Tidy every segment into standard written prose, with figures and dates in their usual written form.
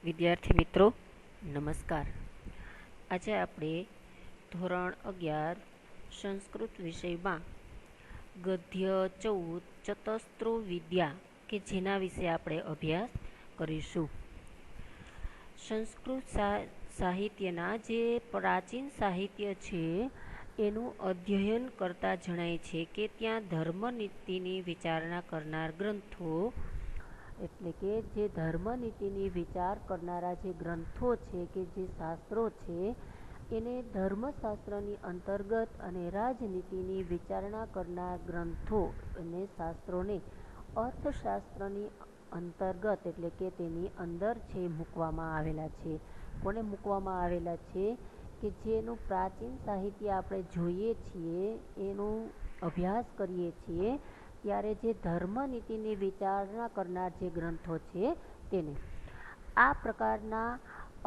વિદ્યાર્થી મિત્રો નમસ્કાર। આજે આપણે ધોરણ 11 સંસ્કૃત વિષયમાં ગદ્ય 14 ચતસ્ત્રો વિદ્યા કે જેના વિશે આપણે અભ્યાસ કરીશું। સંસ્કૃત સાહિત્યના જે પ્રાચીન સાહિત્ય છે એનું અધ્યયન કરતા જણાય છે કે ત્યાં ધર્મનીતિની વિચારણા કરનાર ગ્રંથો એટલે કે જે ધર્મનીતિની વિચાર કરનારા જે ગ્રંથો છે કે જે શાસ્ત્રો છે એને ધર્મશાસ્ત્રની અંતર્ગત અને રાજનીતિની વિચારણા કરનાર ગ્રંથો અને શાસ્ત્રોને અર્થશાસ્ત્રની અંતર્ગત એટલે કે તેની અંદર છે મૂકવામાં આવેલા છે। કોને મૂકવામાં આવેલા છે કે જેનું પ્રાચીન સાહિત્ય આપણે જોઈએ છીએ એનું અભ્યાસ કરીએ છીએ ત્યારે જે ધર્મનીતિની વિચારણા કરનાર જે ગ્રંથો છે તેને આ પ્રકારના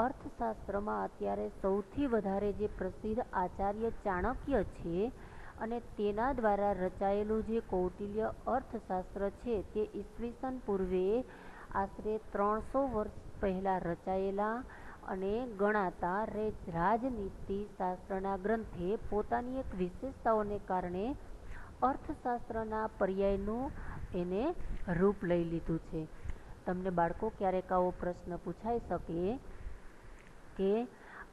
અર્થશાસ્ત્રમાં અત્યારે સૌથી વધારે જે પ્રસિદ્ધ આચાર્ય ચાણક્ય છે અને તેના દ્વારા રચાયેલું જે કૌટિલ્ય અર્થશાસ્ત્ર છે તે ઈસવીસન પૂર્વે આશરે 300 વર્ષ પહેલાં રચાયેલા અને ગણાતા રાજનીતિ શાસ્ત્રના ગ્રંથે પોતાની એક વિશેષતાઓને કારણે અર્થશાસ્ત્રના પર્યાયનું એને રૂપ લઈ લીધું છે। તમને બાળકો ક્યારેક આવો પ્રશ્ન પૂછાઈ શકે કે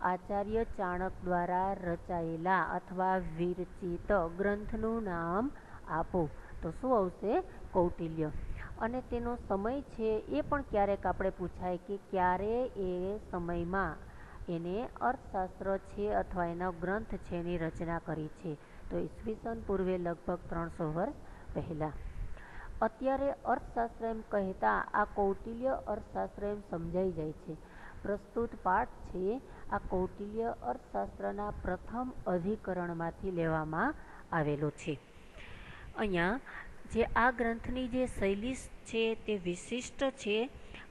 આચાર્ય ચાણક દ્વારા રચાયેલા અથવા વિરચિત ગ્રંથનું નામ આપો તો શું આવશે? કૌટિલ્ય। અને તેનો સમય છે એ પણ ક્યારેક આપણે પૂછાય કે ક્યારે એ સમયમાં એને અર્થશાસ્ત્ર છે અથવા એનો ગ્રંથ છે એની રચના કરી છે તો ઈસવીસન પૂર્વે લગભગ 300 વર્ષ પહેલાં। અત્યારે અર્થશાસ્ત્ર એમ કહેતા આ કૌટિલ્ય અર્થશાસ્ત્ર એમ સમજાઈ જાય છે। પ્રસ્તુત પાઠ છે આ કૌટિલ્ય અર્થશાસ્ત્રના પ્રથમ અધિકરણમાંથી લેવામાં આવેલો છે। અહીંયા જે આ ગ્રંથની જે શૈલી છે તે વિશિષ્ટ છે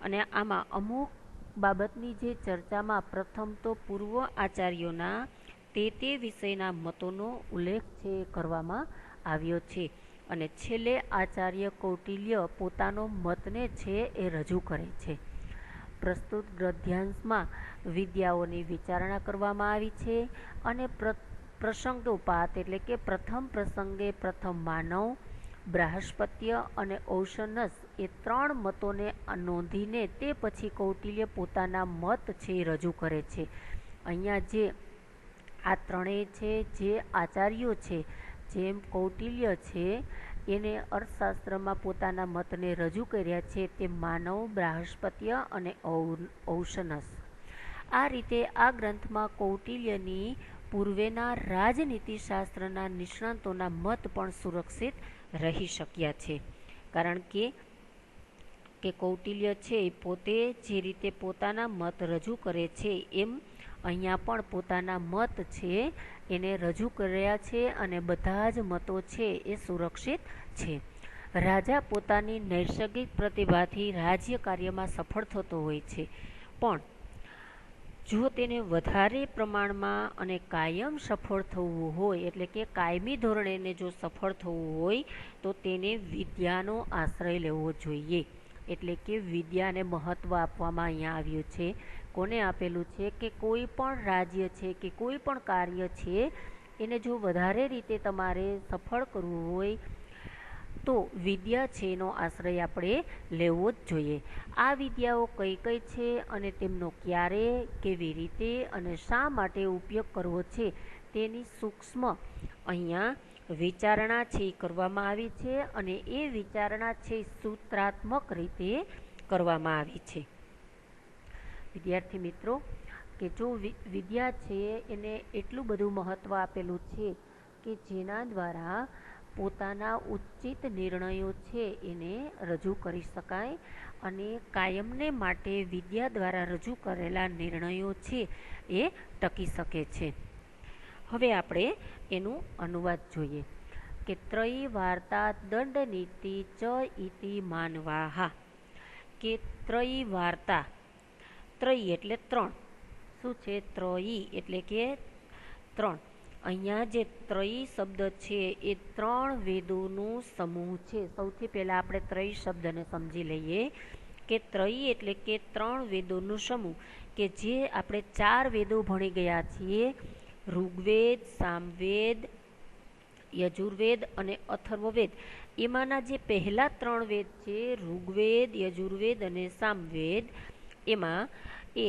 અને આમાં અમુક બાબતની જે ચર્ચામાં પ્રથમ તો પૂર્વ આચાર્યોના તે વિષયના મતોનો ઉલ્લેખ છે કરવામાં આવ્યો છે અને છેલ્લે આચાર્ય કૌટિલ્ય પોતાનો મતને છે એ રજૂ કરે છે। પ્રસ્તુત ગદ્યાંશમાં વિદ્યાઓની વિચારણા કરવામાં આવી છે અને પ્રસંગોપાત એટલે કે પ્રથમ પ્રસંગે પ્રથમ માનવ, બ્રાહસ્પત્ય અને ઔશનસ એ 3 મતોને નોંધીને તે પછી કૌટિલ્ય પોતાના મત છે રજૂ કરે છે। અહીંયા જે આ ત્રણેય છે જે આચાર્યો છે જેમ કૌટિલ્ય છે એને અર્થશાસ્ત્રમાં પોતાના મતને રજૂ કર્યા છે તે માનવ, બ્રાહસ્પત્ય અને ઔશનસ। આ રીતે આ ગ્રંથમાં કૌટિલ્યની પૂર્વેના રાજનીતિશાસ્ત્રના નિષ્ણાતોના મત પણ સુરક્ષિત રહી શક્યા છે કારણ કે કૌટિલ્ય છે પોતે જે રીતે પોતાના મત રજૂ કરે છે એમ અહીંયા પણ પોતાના મત છે એને રજૂ કર્યા છે અને બધા જ મતો છે એ સુરક્ષિત છે। રાજા પોતાની નૈસર્ગિક પ્રતિભાથી રાજ્ય કાર્યમાં સફળ થતો હોય છે પણ જો તેને વધારે પ્રમાણમાં અને કાયમ સફળ થવું હોય એટલે કે કાયમી ધોરણે જો સફળ થવું હોય તો તેને વિદ્યાનો આશ્રય લેવો જોઈએ। એટલે કે વિદ્યાને મહત્ત્વ આપવામાં અહીંયા આવ્યું છે। કોને આપેલું છે કે કોઈ પણ રાજ્ય છે કે કોઈ પણ કાર્ય છે એને જો વધારે રીતે તમારે સફળ કરવું હોય તો વિદ્યા છે એનો આશ્રય આપણે લેવો જ જોઈએ। આ વિદ્યાઓ કઈ કઈ છે અને તેમનો ક્યારે, કેવી રીતે અને શા માટે ઉપયોગ કરવો છે તેની સૂક્ષ્મ અહીંયા વિચારણા છે કરવામાં આવી છે અને એ વિચારણા છે સૂત્રાત્મક રીતે કરવામાં આવી છે। વિદ્યાર્થી મિત્રો કે જો વિદ્યા છે એને એટલું બધું મહત્ત્વ આપેલું છે કે જેના દ્વારા પોતાના ઉચિત નિર્ણયો છે એને રજૂ કરી શકાય અને કાયમને માટે વિદ્યા દ્વારા રજૂ કરેલા નિર્ણયો છે એ ટકી શકે છે। હવે આપણે એનું અનુવાદ જોઈએ કે ત્રયી વાર્તા દંડનીતિ ચ ઇતિ માનવાહા કે ત્રયી વાર્તા, ત્રયી એટલે 3, શું છે? ત્રયી એટલે કે 3। અહીંયા જે ત્રયી શબ્દ છે એ 3 વેદોનું સમૂહ છે। સૌથી પહેલાં આપણે ત્રયી શબ્દને સમજી લઈએ કે ત્રયી એટલે કે 3 વેદોનો સમૂહ, કે જે આપણે 4 વેદો ભણી ગયા છીએ, ઋગ્વેદ, સામવેદ, યજુર્વેદ અને અથર્વવેદ. એમાંના જે પહેલા 3 વેદ છે, ઋગ્વેદ, યજુર્વેદ અને સામવેદ, એમાં એ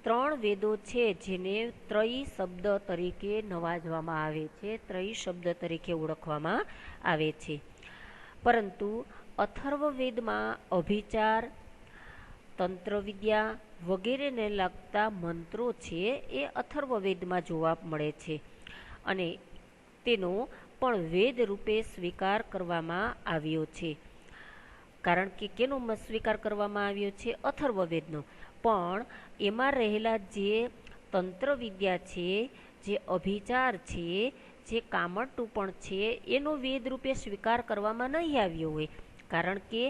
3 વેદો છે જેને ત્રયી શબ્દ તરીકે નવાજવામાં આવે છે, ત્રયી શબ્દ તરીકે ઓળખવામાં આવે છે. પરંતુ અથર્વવેદમાં અભિચાર, તંત્રવિદ્યા વગેરેને લગતા મંત્રો છે એ અથર્વવેદમાં જોવા મળે છે અને તેનો પણ વેદ રૂપે સ્વીકાર કરવામાં આવ્યો છે. કારણ કે કેનો સ્વીકાર કરવામાં આવ્યો છે? અથર્વવેદનો. પણ એમાં રહેલા જે તંત્રવિદ્યા છે, જે અભિચાર છે, જે કામળટૂપણ છે, એનો વેદ રૂપે સ્વીકાર કરવામાં નહીં આવ્યો હોય. કારણ કે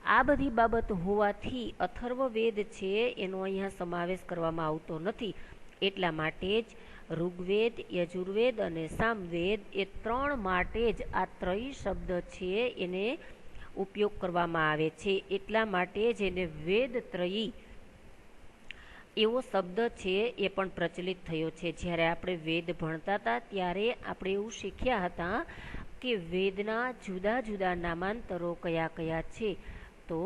આ બધી બાબત હોવાથી અથર્વવેદ છે એનો અહીંયા સમાવેશ કરવામાં આવતો નથી. એટલા માટે જ ઋગ્વેદ, યજુર્વેદ અને સામવેદ એ 3 માટે જ આ ત્રયી શબ્દ છે એને ઉપયોગ કરવામાં આવે છે. એટલા માટે જ એને વેદ ત્રયી એવો શબ્દ છે એ પણ પ્રચલિત થયો છે. જ્યારે આપણે વેદ ભણતા હતા ત્યારે આપણે એવું શીખ્યા હતા કે વેદના જુદા જુદા નામાંતરો કયા કયા છે. તો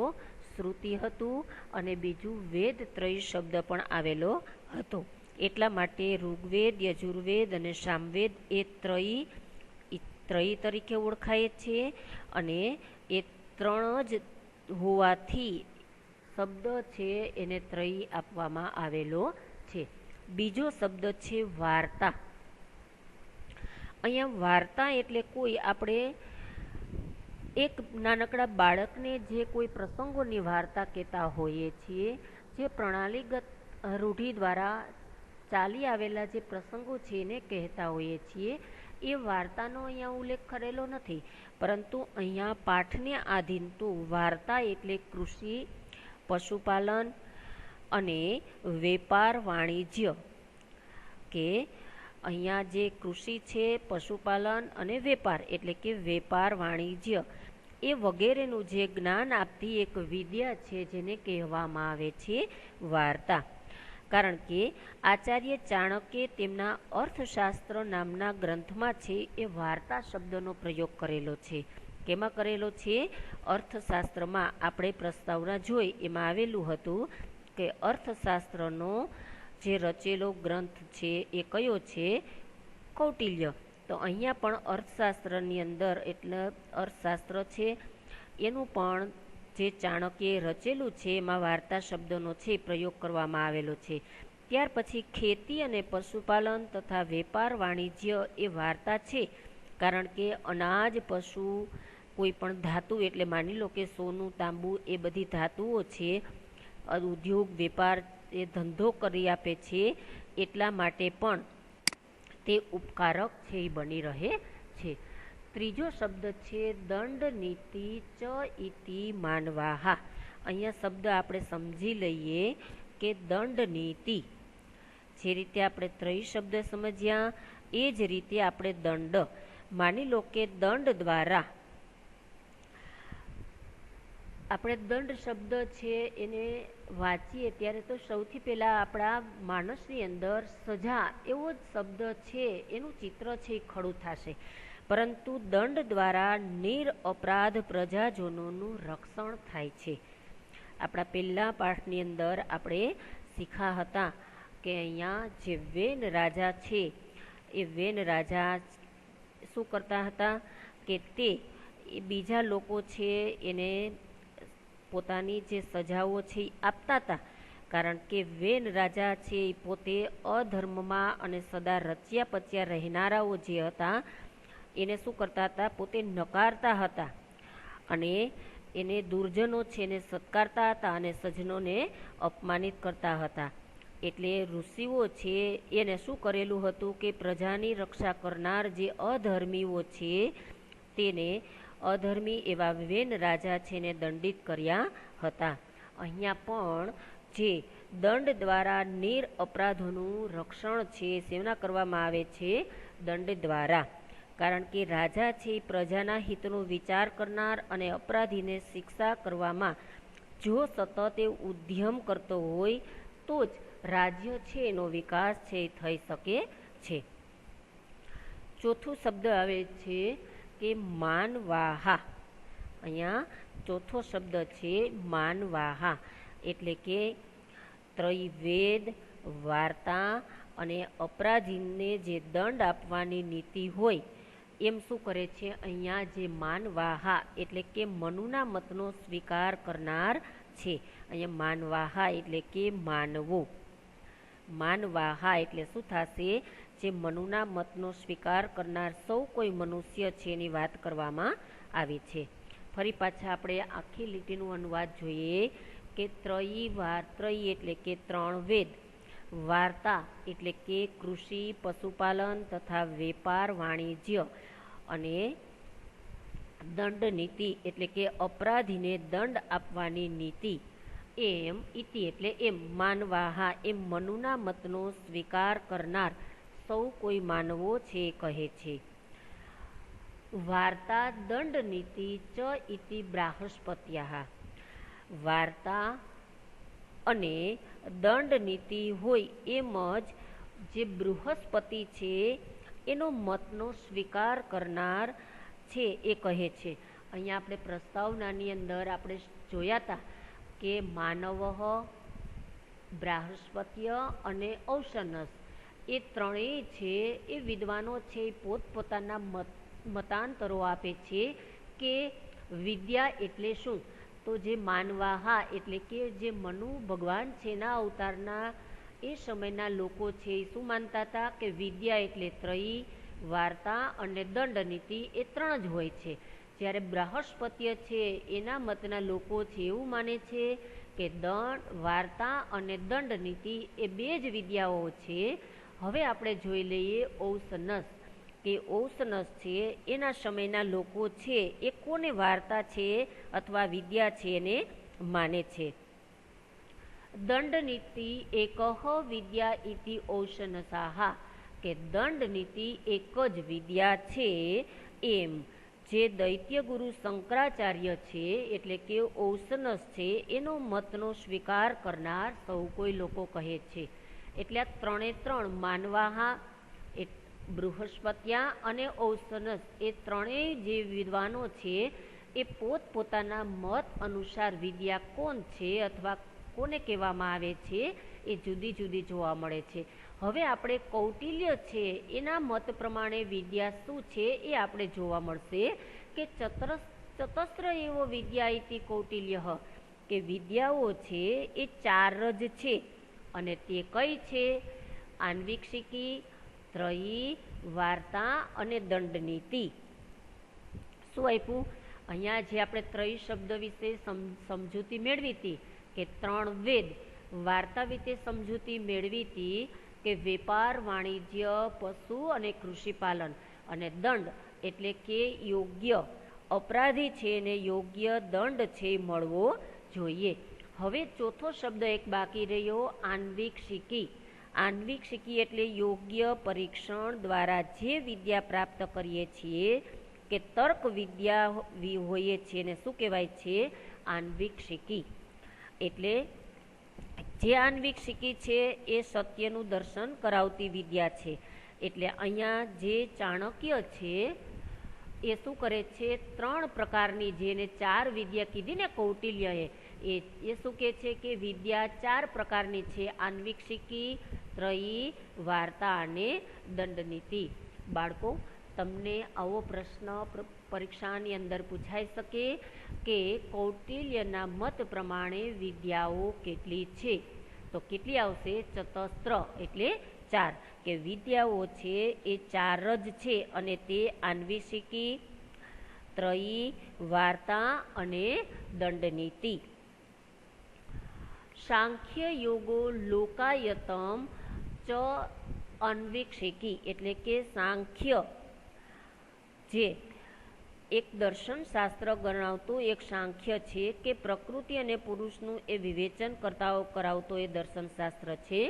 શ્રુતિ હતું અને બીજું વેદ ત્રયી શબ્દ પણ આવેલો હતો. એટલા માટે ઋગ્વેદ, યજુર્વેદ અને સામવેદ એ ત્રયી તરીકે ઓળખાય છે અને એ 3 જ હોવાથી શબ્દ છે એને ત્રયી આપવામાં આવેલો છે. બીજો શબ્દ છે વાર્તા. અહીંયા વાર્તા એટલે કોઈ આપણે એક નાનકડા બાળકને જે કોઈ પ્રસંગોની વાર્તા કહેતા હોઈએ છીએ, જે પ્રણાલીગત રૂઢિ દ્વારા ચાલી આવેલા જે પ્રસંગો છે એને કહેતા હોઈએ છીએ, એ વાર્તાનો અહીંયા ઉલ્લેખ કરેલો નથી. પરંતુ અહીંયા પાઠને આધીન તો વાર્તા એટલે કૃષિ, પશુપાલન અને વેપાર વાણિજ્ય, કે અહીંયા જે કૃષિ છે, પશુપાલન અને વેપાર એટલે કે વેપાર વાણિજ્ય એ વગેરેનું જે જ્ઞાન આપતી એક વિદ્યા છે જેને કહેવામાં આવે છે વાર્તા. કારણ કે આચાર્ય ચાણક્યે તેમના અર્થશાસ્ત્ર નામના ગ્રંથમાં છે એ વાર્તા શબ્દનો પ્રયોગ કરેલો છે. કેમાં કરેલો છે? અર્થશાસ્ત્રમાં આપણે પ્રસ્તાવના જોઈ એમાં આવેલું હતું કે અર્થશાસ્ત્રનો જે રચેલો ગ્રંથ છે એ કયો છે? કૌટિલ્ય. તો અહીંયા પણ અર્થશાસ્ત્રની અંદર એટલે અર્થશાસ્ત્ર છે એનું પણ જે ચાણક્યે રચેલું છે એમાં વાર્તા શબ્દનો છે પ્રયોગ કરવામાં આવેલો છે. ત્યાર પછી ખેતી અને પશુપાલન તથા વેપાર વાણિજ્ય એ વાર્તા છે. કારણ કે અનાજ, પશુ, કોઈ પણ ધાતુ એટલે માની લો કે સોનું, તાંબુ એ બધી ધાતુઓ છે, ઉદ્યોગ, વેપાર એ ધંધો કરી આપે છે, એટલા માટે પણ તે ઉપકારક છે એ બની રહે છે. ત્રીજો શબ્દ છે દંડ નીતિ ચ ઇતિ માનવાહા. અહીંયા શબ્દ આપણે સમજી લઈએ કે દંડ નીતિ, જે રીતે આપણે ત્રયી શબ્દ સમજ્યા એ જ રીતે આપણે દંડ, માની લો કે દંડ દ્વારા આપણે દંડ શબ્દ છે એને વાંચીએ ત્યારે તો સૌથી પહેલાં આપણા માનસની અંદર સજા એવો જ શબ્દ છે એનું ચિત્ર છે એ ખડું થશે. પરંતુ દંડ દ્વારા નિરઅપરાધ પ્રજાજનોનું રક્ષણ થાય છે. આપણા પહેલા પાઠની અંદર આપણે શીખ્યા હતા કે અહીંયા જે વેન રાજા છે એ વેન રાજા શું કરતા હતા કે તે બીજા લોકો છે એને પોતાની જે સજાઓ છે એ આપતા હતા. કારણ કે વેન રાજા છે એ પોતે અધર્મમાં અને સદા રચ્યા પચ્યા રહેનારાઓ જે હતા એને શું કરતા હતા? પોતે નકારતા હતા અને એને દુર્જનો છે એને સત્કારતા હતા અને સજ્જનોને અપમાનિત કરતા હતા. એટલે ઋષિઓ છે એને શું કરેલું હતું કે પ્રજાની રક્ષા કરનાર જે અધર્મીઓ છે તેને અધર્મી એવા વેન રાજા છે એને દંડિત કર્યા હતા. અહીંયા પણ જે દંડ દ્વારા નિરઅપરાધોનું રક્ષણ છે સેવના કરવામાં આવે છે દંડ દ્વારા. કારણ કે રાજા છે પ્રજાના હિતનો વિચાર કરનાર અને અપરાધીને શિક્ષા કરવામાં જો સતત એ ઉદ્યમ કરતો હોય તો જ રાજ્ય છે એનો વિકાસ છે એ થઈ શકે છે. ચોથું શબ્દ આવે છે કે માનવાહા. અહીંયા ચોથો શબ્દ છે માનવાહા, એટલે કે ત્રૈવેદ, વાર્તા અને અપરાધીને જે દંડ આપવાની નીતિ હોય એમ શું કરે છે અહીંયા જે માનવાહા એટલે કે મનુના મતનો સ્વીકાર કરનાર છે. અહીંયા માનવાહા એટલે કે માનવો. માનવાહા એટલે શું થશે? જે મનુના મતનો સ્વીકાર કરનાર સૌ કોઈ મનુષ્ય છે એની વાત કરવામાં આવી છે. ફરી પાછા આપણે આખી લીટીનું અનુવાદ જોઈએ કે ત્રયી એટલે કે 3 વેદ, વાર્તા એટલે કે કૃષિ, પશુપાલન તથા વેપાર વાણિજ્ય, અને દંડ નીતિ એટલે કે અપરાધીને દંડ આપવાની નીતિ. એમ ઇતિ એટલે એમ, માનવાહા એમ મનુના મતનો સ્વીકાર કરનાર સૌ કોઈ માનવો છે કહે છે. વાર્તા દંડ નીતિ ચ ઇતિ બ્રાહસ્પત્યાહ. વાર્તા અને દંડ નીતિ હોય એમ જ જે બૃહસ્પતિ છે એનો મતનો સ્વીકાર કરનાર છે એ કહે છે. અહીંયા આપણે પ્રસ્તાવનાની અંદર આપણે જોયા હતા કે માનવ, બ્રાહસ્પત્ય અને ઔસનસ એ ત્રણેય છે એ વિદ્વાનો છે એ પોતપોતાના મતાંતરો આપે છે કે વિદ્યા એટલે શું. તો જે માનવાહા એટલે કે જે મનુ ભગવાન છે એના અવતારના એ સમયના લોકો છે એ શું માનતા હતા કે વિદ્યા એટલે ત્રયી, વાર્તા અને દંડ નીતિ એ 3 જ હોય છે. જ્યારે બ્રાહસ્પત્ય છે એના મતના લોકો છે એવું માને છે કે વાર્તા અને દંડ નીતિ એ 2 જ વિદ્યાઓ છે. હવે આપણે જોઈ લઈએ ઔસનસ, કે ઔસનસ છે એના સમયના લોકો છે એ કોને વાર્તા છે અથવા વિદ્યા છે એને માને છે. દંડ નીતિ એકહ વિદ્યા ઇતિ ઔસનસાહા, કે દંડ નીતિ એક જ વિદ્યા છે એમ જે દૈત્ય ગુરુ શંકરાચાર્ય છે એટલે કે ઔસનસ છે એનો મતનો સ્વીકાર કરનાર સૌ કોઈ લોકો કહે છે. એટલે આ 3 માનવાહા, બૃહસ્પત્યા અને ઔસનસ એ ત્રણેય જે વિદ્વાનો છે એ પોતપોતાના મત અનુસાર વિદ્યા કોણ છે અથવા કોને કહેવામાં આવે છે એ જુદી જુદી જોવા મળે છે. હવે આપણે કૌટિલ્ય છે એના મત પ્રમાણે વિદ્યા શું છે એ આપણે જોવા મળશે કે ચતસ્ર એવો વિદ્યા ઇતિ કૌટિલ્ય, કે વિદ્યાઓ છે એ 4 જ છે. અને તે કઈ છે? આન્વિક્ષિકી, ત્રયી, વાર્તા અને દંડ નીતિ. શું આપ્યું? અહીંયા જે આપણે ત્રયી શબ્દ વિશે સમજૂતી મેળવી હતી કે 3 વેદ, વાર્તા વિશે સમજૂતી મેળવી હતી કે વેપાર વાણિજ્ય, પશુ અને કૃષિપાલન, અને દંડ એટલે કે યોગ્ય અપરાધી છે એને યોગ્ય દંડ છે મળવો જોઈએ. હવે ચોથો શબ્દ એક બાકી રહ્યો, આન્વિક્ષિકી. આન્વિક્ષિકી એટલે યોગ્ય પરીક્ષણ દ્વારા જે વિદ્યા પ્રાપ્ત કરીએ છીએ કે તર્ક વિદ્યા હોઈએ છીએ એને શું કહેવાય છે? આન્વિક્ષિકી. એટલે જે આન્વિક્ષિકી છે એ સત્યનું દર્શન કરાવતી વિદ્યા છે. એટલે અહીંયા જે ચાણક્ય છે એ શું કરે છે? 3 પ્રકારની, જેને 4 વિદ્યા કીધી ને કૌટિલ્યએ, એ શું કહે છે કે વિદ્યા 4 પ્રકારની છે: આન્વિક્ષિકી, ત્રયી, વાર્તા અને દંડનીતિ. બાળકો, તમને આવો પ્રશ્ન પરીક્ષાની અંદર પૂછાઈ શકે કે કૌટિલ્યના મત પ્રમાણે વિદ્યાઓ કેટલી છે? તો કેટલી આવશે? ચતસ્ત્ર એટલે 4, કે વિદ્યાઓ છે એ 4 જ છે, અને તે આન્વિક્ષિકી, ત્રયી, વાર્તા અને દંડનીતિ. સાંખ્ય યોગો લોકાયતમ ચ અન્વિક્ષિકી, એટલે કે સાંખ્ય જે એક દર્શન શાસ્ત્ર ગણાવતું એક સાંખ્ય છે કે પ્રકૃતિ અને પુરુષનું એ વિવેચન કરાવતો એ દર્શન શાસ્ત્ર છે.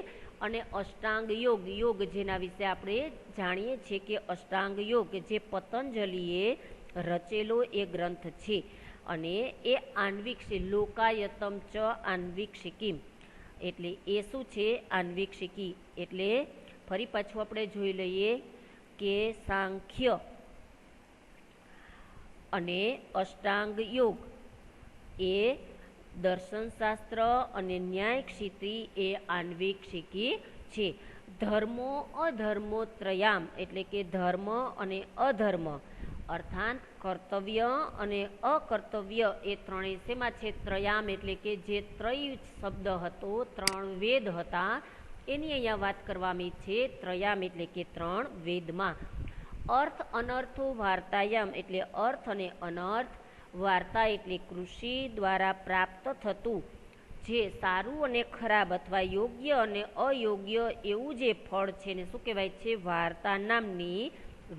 અને અષ્ટાંગ યોગ જેના વિશે આપણે જાણીએ છીએ કે અષ્ટાંગ યોગ જે પતંજલિએ રચેલો એ ગ્રંથ છે. અને એ આન્વિક લોકાયતમ ચ આન્વિક્ષિકી, એટલે એ શું છે? આન્વિક્ષિકી. એટલે ફરી પાછું આપણે જોઈ લઈએ કે સાંખ્ય અને અષ્ટાંગ યોગ એ દર્શનશાસ્ત્ર અને ન્યાય ક્ષેત્રી એ આન્વિક્ષિકી છે. ધર્મો અધર્મો ત્રયામ, એટલે કે ધર્મ અને અધર્મ અર્થાત કર્તવ્ય અને અકર્તવ્ય એ ત્રણેય શેમાં છે? ત્રયામ, એટલે કે જે ત્રય શબ્દ હતો, ત્રણ વેદ હતા, એની અહીંયા વાત કરવામાં છે. ત્રયામ એટલે કે ત્રણ વેદમાં. અર્થ અનર્થો વાર્તાયામ, એટલે અર્થ અને અનર્થ. વાર્તા એટલે કૃષિ દ્વારા પ્રાપ્ત થતું જે સારું અને ખરાબ અથવા યોગ્ય અને અયોગ્ય એવું જે ફળ છે ને શું કહેવાય છે? વાર્તા નામની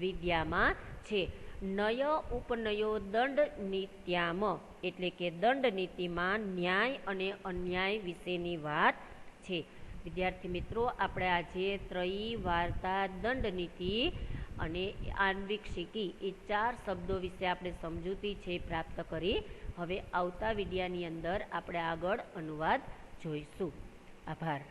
વિદ્યામાં છે. નય ઉપનયો દંડ નીત્યામ, એટલે કે દંડ નીતિમાં ન્યાય અને અન્યાય વિશેની વાત છે. વિદ્યાર્થી મિત્રો, આપણે આજે ત્રયી, વાર્તા, દંડ નીતિ અને આન્વિક્ષિકી એ 4 શબ્દો વિશે આપણે સમજૂતી છે પ્રાપ્ત કરી. હવે આવતા વિડિયાની અંદર આપણે આગળ અનુવાદ જોઈશું. આભાર.